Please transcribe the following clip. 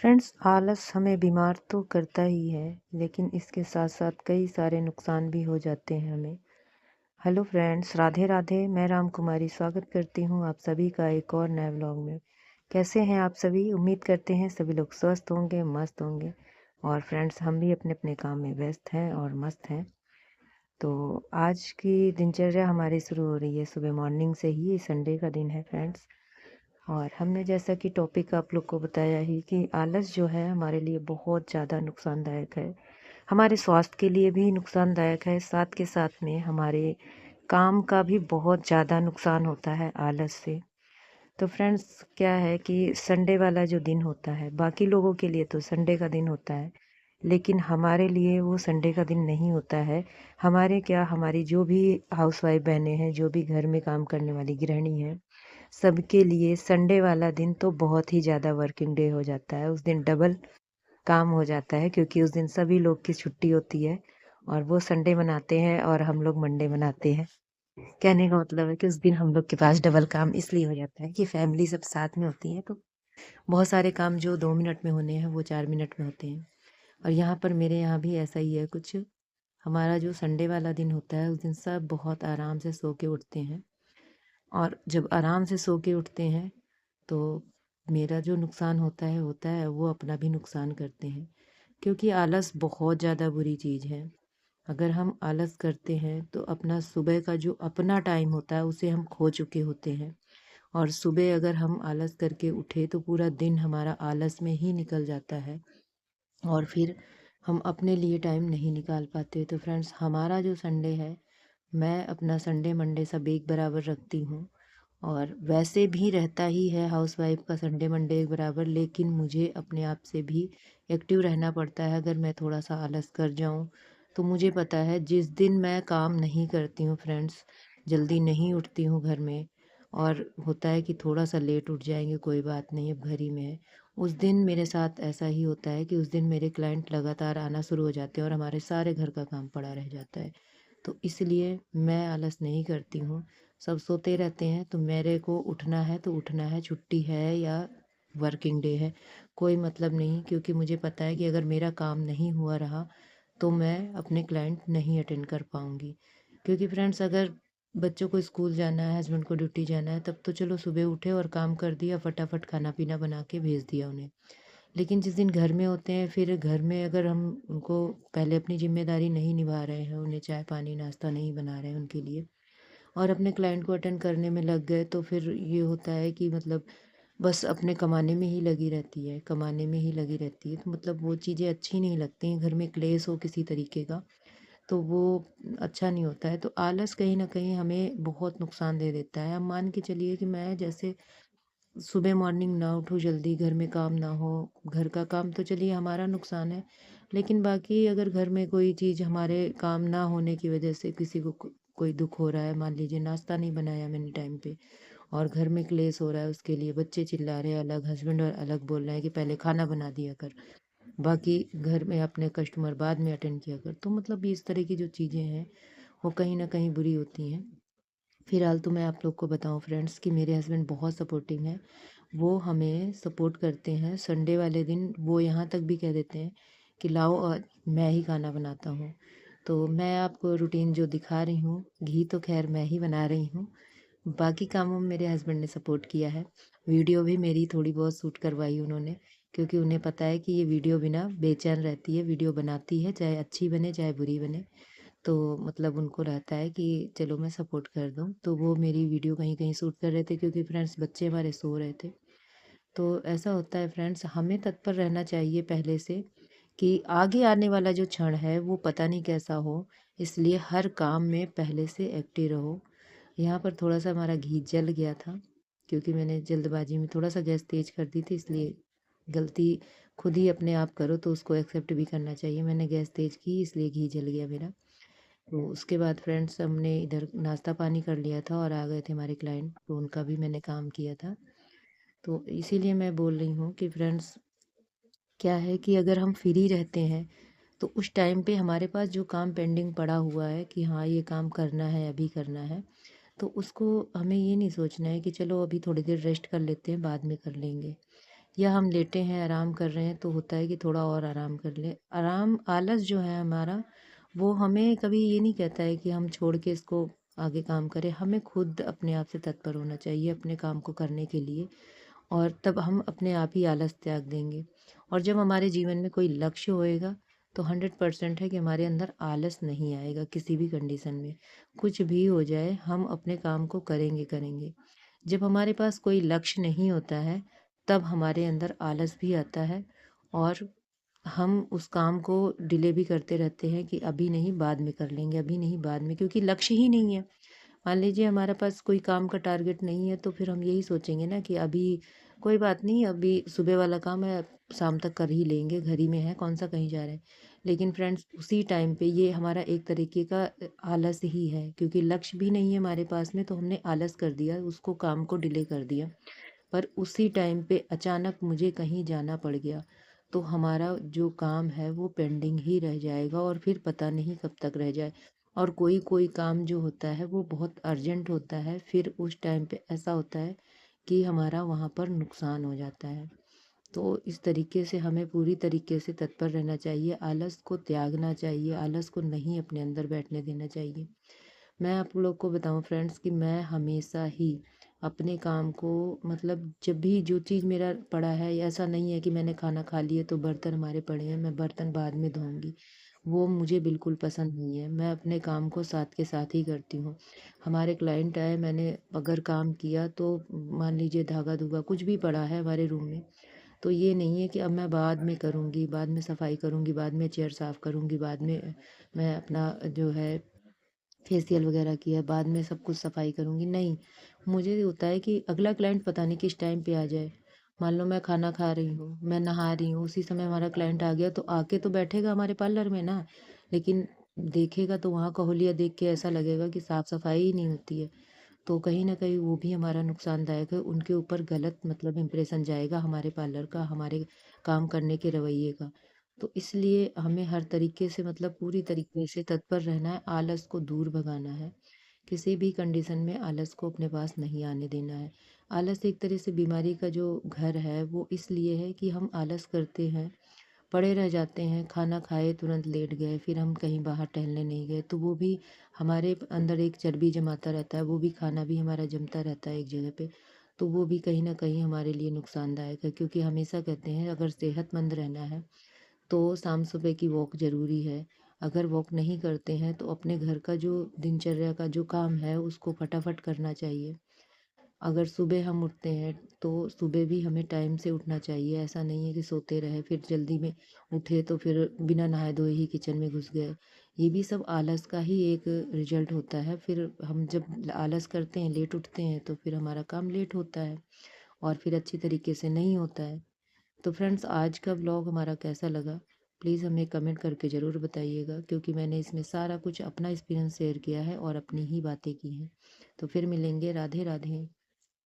Friends, आलस हमें बीमार तो करता ही है, लेकिन इसके साथ साथ कई सारे नुकसान भी हो जाते हैं हमें। Hello friends, Radhe Radhe. मैं राम कुमारी स्वागत करती हूँ आप सभी का एक और नए व्लॉग में। कैसे हैं आप सभी? उम्मीद करते हैं सभी लोग स्वस्थ होंगे, मस्त होंगे। और फ्रेंड्स, हम भी अपने अपने काम में व्यस्त हैं और मस्त हैं। तो आज की दिनचर्या हमारी शुरू हो रही है सुबह मॉर्निंग से ही। संडे का दिन है फ्रेंड्स। और हमने जैसा कि टॉपिक आप लोग को बताया ही कि आलस जो है हमारे लिए बहुत ज़्यादा नुकसानदायक है। हमारे स्वास्थ्य के लिए भी नुकसानदायक है, साथ के साथ में हमारे काम का भी बहुत ज़्यादा नुकसान होता है आलस से। तो फ्रेंड्स, क्या है कि संडे वाला जो दिन होता है, बाकी लोगों के लिए तो संडे का दिन होता है, लेकिन हमारे लिए वो संडे का दिन नहीं होता है। हमारी जो भी हाउसवाइफ बहनें हैं, जो भी घर में काम करने वाली गृहिणी हैं, सबके लिए संडे वाला दिन तो बहुत ही ज़्यादा वर्किंग डे हो जाता है। उस दिन डबल काम हो जाता है, क्योंकि उस दिन सभी लोग की छुट्टी होती है और वो संडे मनाते हैं और हम लोग मंडे मनाते हैं। कहने का मतलब है कि उस दिन हम लोग के पास डबल काम इसलिए हो जाता है कि फैमिली सब साथ में होती है, तो बहुत सारे काम जो 2 मिनट में होने हैं वो 4 मिनट में होते हैं। और यहाँ पर मेरे यहाँ भी ऐसा ही है कुछ। हमारा जो संडे वाला दिन होता है उस दिन सब बहुत आराम से सो के उठते हैं, और जब आराम से सो के उठते हैं तो मेरा जो नुकसान होता है वो अपना भी नुकसान करते हैं, क्योंकि आलस बहुत ज़्यादा बुरी चीज़ है। अगर हम आलस करते हैं तो अपना सुबह का जो अपना टाइम होता है उसे हम खो चुके होते हैं। और सुबह अगर हम आलस करके उठे तो पूरा दिन हमारा आलस में ही निकल जाता है, और फिर हम अपने लिए टाइम नहीं निकाल पाते। तो फ्रेंड्स, हमारा जो संडे है, मैं अपना संडे मंडे सब एक बराबर रखती हूँ। और वैसे भी रहता ही है हाउसवाइफ का संडे मंडे एक बराबर, लेकिन मुझे अपने आप से भी एक्टिव रहना पड़ता है। अगर मैं थोड़ा सा आलस कर जाऊं तो मुझे पता है जिस दिन मैं काम नहीं करती हूँ फ्रेंड्स, जल्दी नहीं उठती हूँ घर में, और होता है कि थोड़ा सा लेट उठ जाएंगे, कोई बात नहीं, अब घर ही में है, उस दिन मेरे साथ ऐसा ही होता है कि उस दिन मेरे क्लाइंट लगातार आना शुरू हो जाते हैं और हमारे सारे घर का काम पड़ा रह जाता है। तो इसलिए मैं आलस नहीं करती हूँ। सब सोते रहते हैं तो मेरे को उठना है तो उठना है, छुट्टी है या वर्किंग डे है, कोई मतलब नहीं, क्योंकि मुझे पता है कि अगर मेरा काम नहीं हुआ रहा तो मैं अपने क्लाइंट नहीं अटेंड कर पाऊँगी। क्योंकि फ्रेंड्स, अगर बच्चों को स्कूल जाना है, हस्बैंड को ड्यूटी जाना है, तब तो चलो सुबह उठे और काम कर दिया, फटाफट खाना पीना बना के भेज दिया उन्हें। लेकिन जिस दिन घर में होते हैं, फिर घर में अगर हम उनको पहले अपनी ज़िम्मेदारी नहीं निभा रहे हैं, उन्हें चाय पानी नाश्ता नहीं बना रहे हैं उनके लिए, और अपने क्लाइंट को अटेंड करने में लग गए, तो फिर ये होता है कि मतलब बस अपने कमाने में ही लगी रहती है, कमाने में ही लगी रहती है। तो मतलब वो चीज़ें अच्छी नहीं लगती हैं। घर में क्लेश हो किसी तरीके का तो वो अच्छा नहीं होता है। तो आलस कहीं न कहीं हमें बहुत नुकसान दे देता है। अब मान के चलिए कि मैं जैसे सुबह मॉर्निंग ना उठूँ जल्दी, घर में काम ना हो, घर का काम तो चलिए हमारा नुकसान है, लेकिन बाकी अगर घर में कोई चीज़ हमारे काम ना होने की वजह से किसी को कोई दुख हो रहा है, मान लीजिए नाश्ता नहीं बनाया मैंने टाइम पे और घर में क्लेश हो रहा है, उसके लिए बच्चे चिल्ला रहे हैं अलग, हस्बैंड और अलग बोल रहे हैं कि पहले खाना बना दिया कर, बाकी घर में अपने कस्टमर बाद में अटेंड किया कर। तो मतलब इस तरह की जो चीज़ें हैं वो कहीं न कहीं बुरी होती हैं। फिलहाल तो मैं आप लोग को बताऊँ फ्रेंड्स कि मेरे हस्बैंड बहुत सपोर्टिव हैं। वो हमें सपोर्ट करते हैं। संडे वाले दिन वो यहाँ तक भी कह देते हैं कि लाओ मैं ही खाना बनाता हूँ। तो मैं आपको रूटीन जो दिखा रही हूँ, घी तो ख़ैर मैं ही बना रही हूँ। बाकी कामों में मेरे हस्बैंड ने सपोर्ट किया है। वीडियो भी मेरी थोड़ी बहुत शूट करवाई उन्होंने, क्योंकि उन्हें पता है कि ये वीडियो बिना बेचैन रहती है, वीडियो बनाती है, चाहे अच्छी बने चाहे बुरी बने। तो मतलब उनको रहता है कि चलो मैं सपोर्ट कर दूँ, तो वो मेरी वीडियो कहीं-कहीं शूट कर रहे थे, क्योंकि फ्रेंड्स बच्चे हमारे सो रहे थे। तो ऐसा होता है फ्रेंड्स, हमें तत्पर रहना चाहिए पहले से कि आगे आने वाला जो क्षण है वो पता नहीं कैसा हो, इसलिए हर काम में पहले से एक्टिव रहो। यहाँ पर थोड़ा-सा हमारा घी जल गया था, क्योंकि मैंने जल्दबाजी में थोड़ा-सा गैस तेज़ कर दी थी, इसलिए गलती खुद ही अपने आप करो तो उसको एक्सेप्ट भी करना चाहिए। मैंने गैस तेज़ की इसलिए घी जल गया मेरा। तो उसके बाद फ्रेंड्स हमने इधर नाश्ता पानी कर लिया था और आ गए थे हमारे क्लाइंट, तो उनका भी मैंने काम किया था। तो इसीलिए मैं बोल रही हूँ कि फ्रेंड्स, क्या है कि अगर हम फ्री रहते हैं तो उस टाइम पे हमारे पास जो काम पेंडिंग पड़ा हुआ है कि हाँ ये काम करना है, अभी करना है, तो उसको हमें ये नहीं सोचना है कि चलो अभी थोड़ी देर रेस्ट कर लेते हैं, बाद में कर लेंगे। या हम लेटे हैं आराम कर रहे हैं तो होता है कि थोड़ा और आराम कर लें। आराम आलस जो है हमारा, वो हमें कभी ये नहीं कहता है कि हम छोड़ के इसको आगे काम करें। हमें खुद अपने आप से तत्पर होना चाहिए अपने काम को करने के लिए, और तब हम अपने आप ही आलस त्याग देंगे। और जब हमारे जीवन में कोई लक्ष्य होएगा तो 100% है कि हमारे अंदर आलस नहीं आएगा किसी भी कंडीशन में। कुछ भी हो जाए हम अपने काम को करेंगे करेंगे। जब हमारे पास कोई लक्ष्य नहीं होता है तब हमारे अंदर आलस भी आता है, और हम उस काम को डिले भी करते रहते हैं कि अभी नहीं बाद में कर लेंगे, अभी नहीं बाद में, क्योंकि लक्ष्य ही नहीं है। मान लीजिए हमारे पास कोई काम का टारगेट नहीं है तो फिर हम यही सोचेंगे ना कि अभी कोई बात नहीं, अभी सुबह वाला काम है, शाम तक कर ही लेंगे, घर ही में है, कौन सा कहीं जा रहे हैं। लेकिन फ्रेंड्स उसी टाइम पे ये हमारा एक तरीके का आलस ही है, क्योंकि लक्ष्य भी नहीं है हमारे पास में तो हमने आलस कर दिया, उसको काम को डिले कर दिया। पर उसी टाइम पे अचानक मुझे कहीं जाना पड़ गया तो हमारा जो काम है वो पेंडिंग ही रह जाएगा, और फिर पता नहीं कब तक रह जाए। और कोई कोई काम जो होता है वो बहुत अर्जेंट होता है, फिर उस टाइम पे ऐसा होता है कि हमारा वहाँ पर नुकसान हो जाता है। तो इस तरीके से हमें पूरी तरीके से तत्पर रहना चाहिए, आलस को त्यागना चाहिए, आलस को नहीं अपने अंदर बैठने देना चाहिए। मैं आप लोग को बताऊं फ्रेंड्स कि मैं हमेशा ही अपने काम को, मतलब जब भी जो चीज़ मेरा पड़ा है, ऐसा नहीं है कि मैंने खाना खा लिया तो बर्तन हमारे पड़े हैं मैं बर्तन बाद में धोऊंगी, वो मुझे बिल्कुल पसंद नहीं है। मैं अपने काम को साथ के साथ ही करती हूँ। हमारे क्लाइंट आए, मैंने अगर काम किया तो मान लीजिए धागा धुगा कुछ भी पड़ा है हमारे रूम में, तो ये नहीं है कि अब मैं बाद में करूँगी, बाद में सफाई करूँगी, बाद में चेयर साफ़ करूँगी, बाद में मैं अपना जो है फेशियल वगैरह किया, बाद में सब कुछ सफाई करूँगी, नहीं। मुझे ये होता है कि अगला क्लाइंट पता नहीं किस टाइम पे आ जाए। मान लो मैं खाना खा रही हूँ, मैं नहा रही हूँ, उसी समय हमारा क्लाइंट आ गया तो आके तो बैठेगा हमारे पार्लर में ना, लेकिन देखेगा तो वहाँ का हुलिया देख के ऐसा लगेगा कि साफ सफाई ही नहीं होती है। तो कहीं न कहीं वो भी हमारा नुकसानदायक है, उनके ऊपर गलत मतलब इम्प्रेशन जाएगा हमारे पार्लर का, हमारे काम करने के रवैये का। तो इसलिए हमें हर तरीके से, मतलब पूरी तरीके से तत्पर रहना है, आलस को दूर भगाना है। किसी भी कंडीशन में आलस को अपने पास नहीं आने देना है। आलस एक तरह से बीमारी का जो घर है वो इसलिए है कि हम आलस करते हैं, पड़े रह जाते हैं, खाना खाए तुरंत लेट गए, फिर हम कहीं बाहर टहलने नहीं गए तो वो भी हमारे अंदर एक चर्बी जमाता रहता है, वो भी खाना भी हमारा जमता रहता है एक जगह पे। तो वो भी कहीं न कहीं हमारे लिए नुकसानदायक है, क्योंकि हमेशा कहते हैं अगर सेहतमंद रहना है तो शाम सुबह की वॉक ज़रूरी है। अगर वॉक नहीं करते हैं तो अपने घर का जो दिनचर्या का जो काम है उसको फटाफट करना चाहिए। अगर सुबह हम उठते हैं तो सुबह भी हमें टाइम से उठना चाहिए। ऐसा नहीं है कि सोते रहे फिर जल्दी में उठे तो फिर बिना नहाए धोए ही किचन में घुस गए। ये भी सब आलस का ही एक रिजल्ट होता है। फिर हम जब आलस करते हैं, लेट उठते हैं तो फिर हमारा काम लेट होता है और फिर अच्छी तरीके से नहीं होता है। तो फ्रेंड्स आज का व्लॉग हमारा कैसा लगा, प्लीज़ हमें कमेंट करके ज़रूर बताइएगा, क्योंकि मैंने इसमें सारा कुछ अपना एक्सपीरियंस शेयर किया है और अपनी ही बातें की हैं। तो फिर मिलेंगे। राधे राधे।